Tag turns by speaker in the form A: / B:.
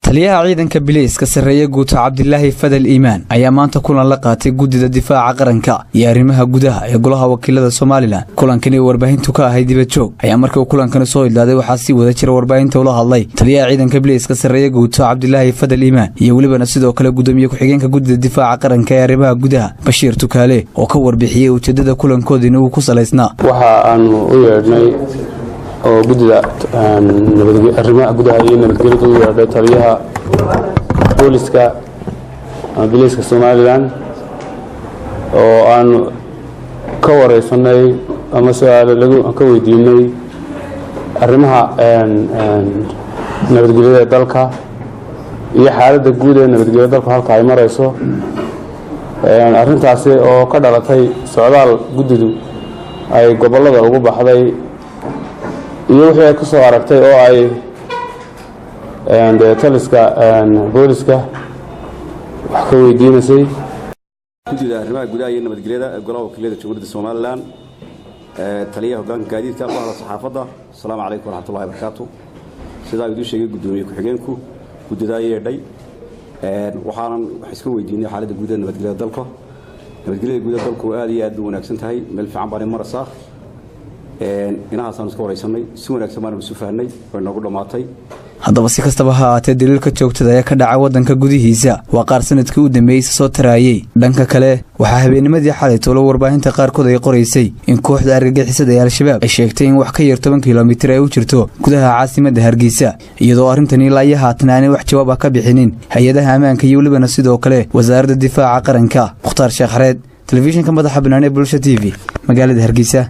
A: taliyaha ciidanka biliiska sareeya guuta Cabdillaahi Fadal Iimaan ayaa maanta kulan la qaatay gudida difaaca qaranka iyo arrimaha gudaha ee golaha wakiilada Soomaaliland. Kulankani warbaahintu ka ahayd dibad joog ayaa markii uu kulankan soo ilaaday waxaa si wada jira warbaahinta ula hadlay taliyaha ciidanka biliiska sareeya guuta Cabdillaahi Fadal Iimaan iyo waliba sidoo kale gudoomiye ku-xigeenka gudida difaaca qaranka ee arrimaha gudaha Bashiir Tukaale oo ka warbixiyay ujeedada kulankoodina uu ku saleysnaa.
B: waxa aan u yeedhnay oo gudida arrimaha gudaha iyo nabadgelyada u yeedhay taliyaha booliska biliiska Soomaaliland oo aan ka wareysanay ama su'aalo lagu ka weydiinay arrimaha nabadgelyada dalka iyo xaaladda guud ee nabadgelyada dalka halka ay marayso arrintaasi oo ka dhalatay socdaal gudidu ay gobolada ugu baxday iyo wixii ay ku soo aragtay oo ay taliska booliska wax ka weydiinaysay
C: gudida arrimaha gudaha iyo nabadgelyada golaha wakiilada Jamhuuriyadda Soomaaliland taliyaha hoggaanka gaadiidka kooxda saxaafadda. Assalaamu calaykum waraxmatullaahi wabarakaatuh. sidaa uu sheegay gudoomiye ku-xigeenku gudida yeedhay waxaan iska weydiinay xaaladda guud ee nabadgelyada dalka. nabadgelyada guud ee dalku aad iyo aad u wanaagsan tahay, meel fiican baan maraysaa. inahaasaan iska wareysanay si wanaagsan baan isu fahnay oo noogu dhamaatay.
A: haddaba si kastaba ha ahaatee daliilka joogtada ee ka dhaca waddanka gudihiisa waa qaar sanadkii u dambeeyay soo taraayay. dhanka kale waxaa habeennimadii xalay tolo warbaahinta qaarkood ay qoraysay in kooxda argagixisada ee Al-Shabaab ay sheegtay in wax ka yar 10 kiiloomitir ay u jirto gudaha caasimadda Hargeysa, iyadoo arrintani ilaa iyo haatan aanay wax jawaab ah ka bixinin hay'adaha ammaanka iyo waliba sidoo kale wasaaradda difaaca qaranka. Mukhtaar Sheekh Xareed, telefishinka madaxa bannaan ee Bulsho TV, magaalada Hargeysa.